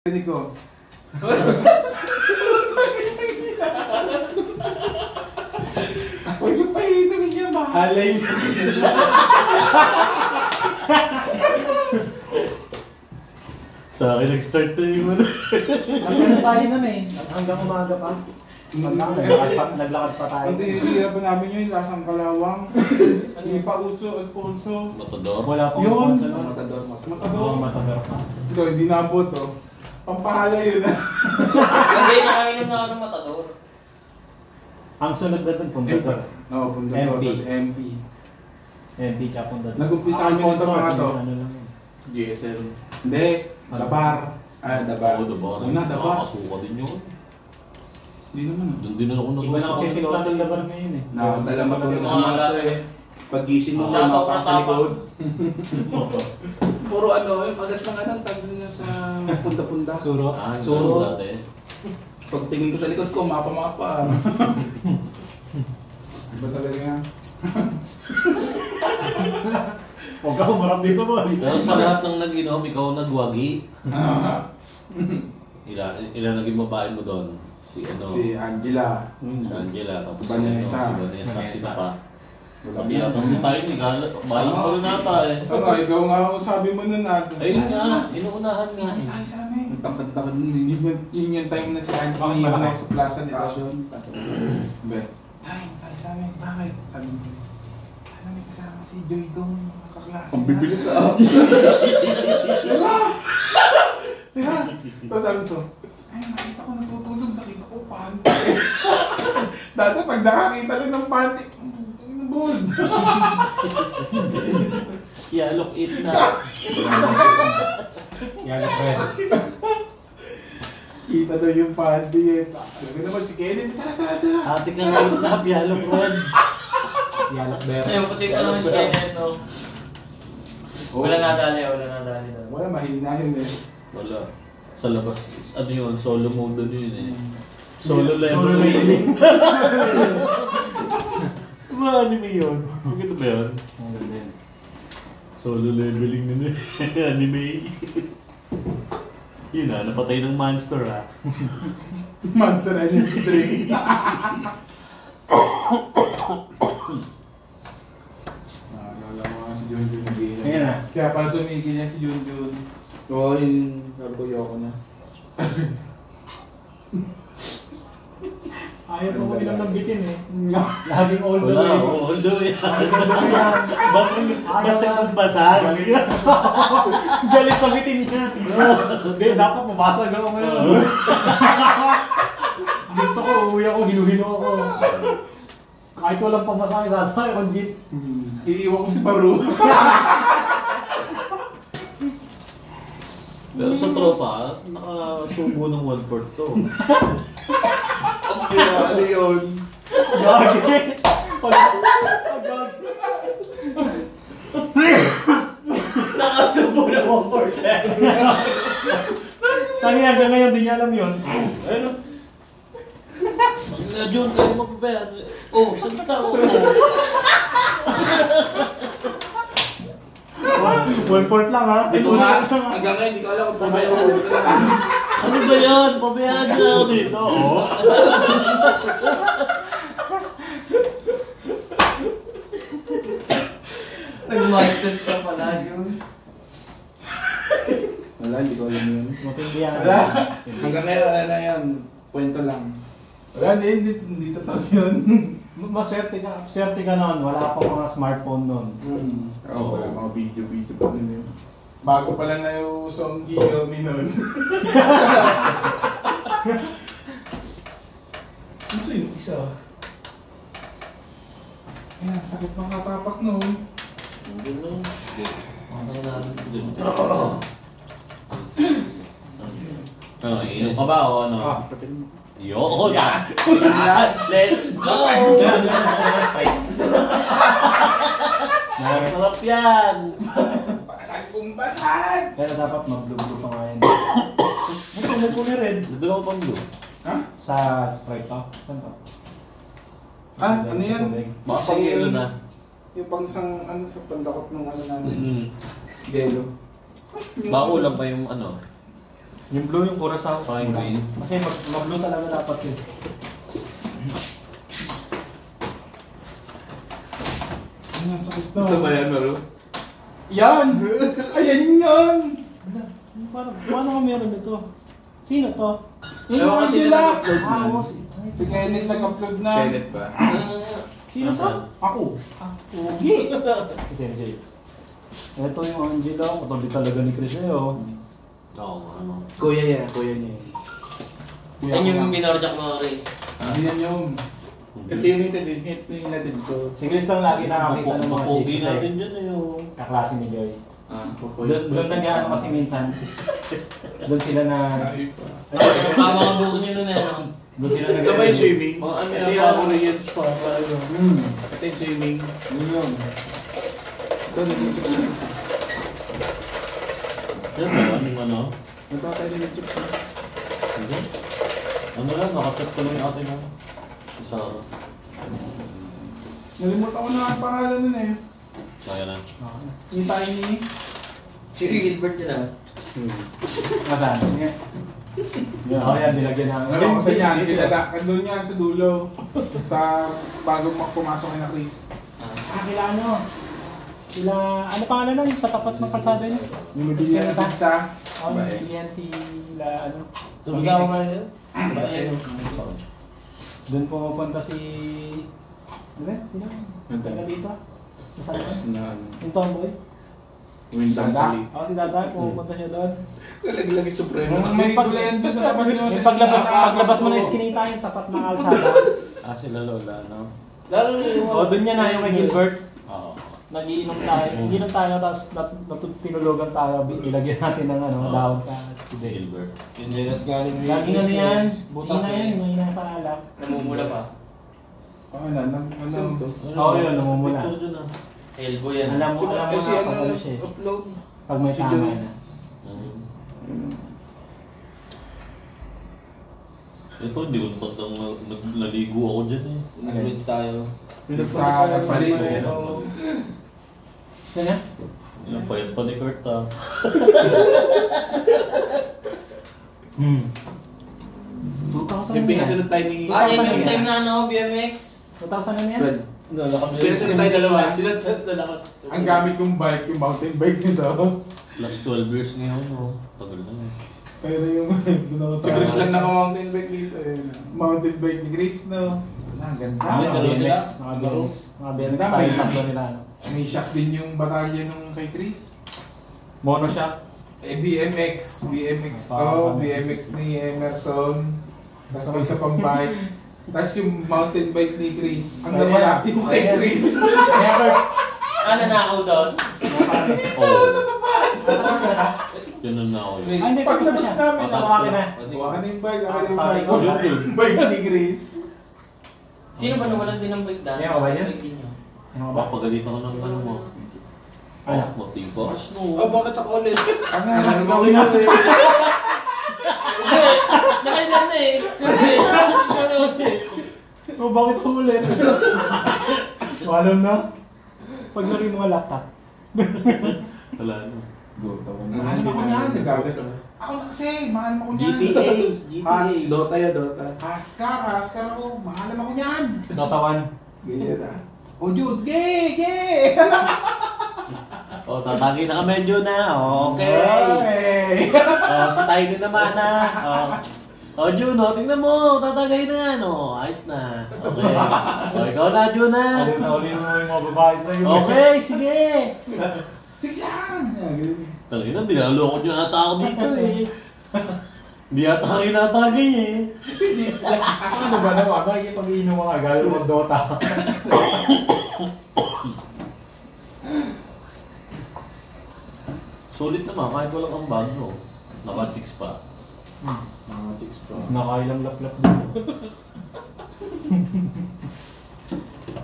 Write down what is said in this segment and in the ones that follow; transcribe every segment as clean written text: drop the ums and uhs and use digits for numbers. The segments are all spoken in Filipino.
Hindi ko. Huwag yung painumin niya, mahalay niya. Sa akin nag-start na yung ano. Nagkano tayo nun eh. Hanggang umaga pa. Naglakad pa tayo. Ang tinihira pa namin yung lasang kalawang. Hindi pa uso, Alfonso. Matador. Wala pang Yun! sponsor nun. Matador. Oo, matador pa. Ito, hindi nabot oh. Pampahala yun ah. Hindi, nakainom na ako ng matador. Ang sunod na dun, Pundador. Oo, Pundador, MP. tapos MP. MP tsaka Pundador. Nag-umpisa kami nito mga to. Ano lang yun. GSL. Hindi, Dabar. Dabar. Oo, Dabar. Una, Dabar. Nakakasuka din yun. Hindi naman ah. Doon din ako nasusuka. Iba na kasi yung timpla ng labar ngayon eh. Nakakadala matulog sa mga to eh. Pag-gising mo, Tsaka mapaka sobrang sa likod. Puro ano, yung kagat ng anong tag niya sa punta-punta. Suro. Suro. dati. Pagtingin ko sa likod ko, mapa-mapa. Iba talaga yan. Huwag ka humarap dito boy. Pero sa lahat ng nag-inom, ikaw nagwagi. Ilan naging babae mo doon? Si ano? Si Angela. Si Angela. Tapos Vanessa. si Vanessa. Sino pa? Wala Pati yata si tayo ni Carla. Balang ko rin nata eh. Ano, ikaw nga ang sabi mo nun natin. Ayun nga, inuunahan nga eh. Tayo sa amin. Ang takad-takad nun eh. Yun yung time na si Angela Bakit iniwan malaki? ako sa plaza ni Passion. Bet. Tayo sa amin. Bakit? Sabi mo, alam may kasama si Joy doon, mga kaklase. Ang bibilis ah. Diba? So sabi ko, ay nakita ko natutulog, nakita ko panty. Dati pag nakakita lang ng panty, ang bold. Yalok it na. Yan ang friend. Kita daw yung panty eh. Sabi naman si Kennedy, tara. Ate ka nga it na, yalok red. Yalak ber. Ayun, puti ka naman si Kenneth, no? Wala nadali doon. Wala, mahina yun eh. Wala. Sa labas, ano yun, solo mode yun eh. Solo level. Solo leveling. Diba anime yun? Maganda ba yun? Ang ganda yun. Solo leveling na yun. Anime. Yun na, napatay ng monster ha. Monster Energy Drink. Naalala mo nga si Junjun nag-iinom. Ayan na. Kaya pala tumigil niya si Junjun. Oo, yun. Sabi ko, yoko na. Ayaw ko mag-inom ng bitin eh. Laging all the Wala, way. although yan. Ayaw Basag na. ng basag. Galit sa bitin niya. Hindi, dapat mabasag ako ngayon. Gusto ko, uuwi ako, hinuhino ako. Kahit walang pamasahe, sasakay akong jeep. Iiwan ko si Baru. Pero sa tropa, nakasubo ng 1/4 to. Ano yun? Gagi! Nakasubo na mo for that. Saan hanggang ngayon, di niya alam yun. Ayun. Na Jun, kayo magpapayan. Oh, saan ka tao? 1/4 lang ha? Hindi ko nga. Hanggang ngayon, hindi ko alam kung pabayo ko. Ano ba yan? Pabayaan niyo ako dito. Oh. Nag-martes ka pala yun. Wala, hindi ko alam yun. Matindi yan. Wala. Hanggang ngayon, wala na yan. Kwento lang. Wala, hindi totoo yun. Maswerte ka noon. Wala pa mga smartphone noon. Oo, wala mga video pa rin yun. Bago pa lang na yung song Kiyomi nun. Ito yung isa. Ayan, sakit pang katapak nun. Hindi na. Ano na natin? Ano, iinom ka ba o ano? Yo, yan! Let's go! Sarap yan! Basag kong basag! Kaya dapat mag-blue pa nga yan. Ito, may puli rin. Doon ako pang blue. Ha? Sa Sprite to. Saan to? Ano yan? Baka pang yelo na. Yung pang sang, ano sa pandakot ng ano namin. Mm. Yelo. Baka ulam pa yung ano. Yung blue yung Curaçao. Saka yung green. Kasi mag-blue talaga dapat yun. Ang sakit na. Ito ba yan, Maro? Yan! Ayan yan! Paano ka meron ito? Sino to? Yung Ewan kasi Angela! nag-upload na. Ah, Si Kenneth nag-upload na. Kenneth ba? Sino to? Ako. Pogi! Kasi MJ. Ito yung Angela. Katabi talaga ni Chris eh, oh. Oo, ano. Kuya yan, kuya niya. Yan yung binorjak mga race. Hindi yan yung... Ito yung hinatid ko. Si Chris lang lagi nakakita ng mga Mapogi chicks natin eh. dyan eh. Oh. Kaklase ni Joy. Kuya. Doon nag-ano kasi minsan. Doon sila na... Ay pa. Tama ka buko nyo nun eh. no? Doon sila Ito ba yung swimming? Mga ano Ito yan, yung mga Koreans pa. Ito yung swimming. Yun. Ito nag-YouTube. Yan ba? Anong ano? Nagpapay na yung chips. Hindi. Ano lang, nakachat ko lang yung ate na. Isa. Nalimutan ko na ang pangalan nun eh. Kaya na. Yung tiny. Si Gilbert yun ah. Nasaan? Yan. Oo yan, dilagyan namin. Alam ko sa yan, nandun yan sa dulo. Sa bago pumasok na Chris. Kila ano? Sila, ano pangalan nun? Sa tapat ng kalsada niya? Yung mabilihan na pizza. Oo, yan sila, ano? So, bigyan mo nga yun? Ayan. Doon pumupunta si... Ano ba? Sino? Yung Taga dito? Nasaan ba? Na Yung tomboy? Yung Dantali. Oo, si Dada, pumupunta siya doon. Nalaglag yung Supremo. Yung may gulayan doon sa tapat nyo. Yung paglabas mo ng iskinita, yung tapat ng kalsada. Ah, sila lola, no? Lalo yung... Oo, doon niya na yung kay Gilbert. Oo. Nagiinom tayo, tapos tinulugan tayo, ilagyan natin ng ano, dahon sa Si Gilbert. Tinjeras galing mo laging ano yan, Butas butas na yan, eh. may nasa alak. Namumula pa. Saan to? Oo, yun, namumula. Picture dun ah. Elbow yan. Alam mo Eh, na si pag ano ano siya eh, upload? pag may Si tama Joey. na. Ito, hindi ko napatang naligo ako dyan eh. Nag-reach tayo. Sa Nagpalit. Saan yan? Yung payat pa ni Kurt ah. Yung pinasunod tayo ni... Ah, yan yung time na ano, BMX. 2,000 na yan? 12. Pinasunod tayo dalawa. Sila dalawa. Ang gamit kong bike, yung mountain bike nito. Plus 12 years ngayon, no? Tagal na eh. Kaya na yung doon ako Si Chris lang naka-mountain bike dito eh. Mountain bike ni Chris, no? Ang ganda. May Mga dalawa sila? BMX, mga BMX. Mga BMX Ganda, tayo, may- tatlo nila. ano. May shock din yung batalya nung kay Chris. Mono siya. BMX. BMX Ah, to, BMX ni Emerson. Tapos may isa pang bike. Tapos yung mountain bike ni Chris. Ang Ayan. nawala yung kay Ayan. Chris. Never. Ah, nanakaw doon. Oo. Sa tapat! Ganun na ako yun. Ay, hindi, tapos na Paglabas siya. namin, Tawakin na. Kuha na yung bike, ako yung Sorry, bike. ko. Yung bike ni Chris. Sino ba nawalan din ng bike daan? Yan, okay yun? Bike din yun. Ano ba? Papagalitan ko ng ano mo. Ano? Matigas no. Oh, bakit ako ulit? Ang Ano ba gawin ulit? Nakalitan na eh. Siyempre. Oh, bakit ako ulit? Alam na? Pag nari mga laptop. Wala na. Mahal mo ko niyan, nagagat. Ako na kasi, mahal mo ko niyan. GTA. Dota ya, Dota. Haskar ako, mahal mo ko niyan. Dota 1. Ganyan ah. O Jude, gay! O, tatagi na kami dyan na. Okay. Hey! O, si Tiny naman na. O, Juno, tingnan mo. Tatagay na yan. O, ayos na. Okay. O, ikaw na, Juno. Uli mo yung mga babae sa'yo. Okay, sige. Sige lang! Tangina, dinaloko nyo ata ako dito eh. Hindi ata ako inatagay eh. Ano ba naman? Bakit pag-iinom mga galo ng Dota? Sulit naman, kahit walang ambag, no? Naka-chicks pa. Mga chicks pa. Nakailang laplap dito.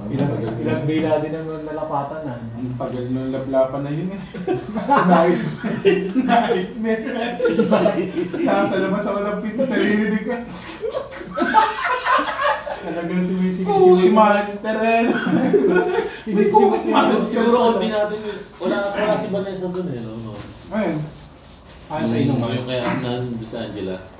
Ilang bila din ang nalapatan na. Ang tagal ng laplapan na yun eh. Nightmare. Nasa labas ako ng pinto, naririnig ko. Talagang sumisig. Uy, monster eh! May cookie monster! Siguro konti natin yun. Wala si Vanessa dun eh, no? Ayun. Ayaw sa inuman. Yung kaya doon sa Angela.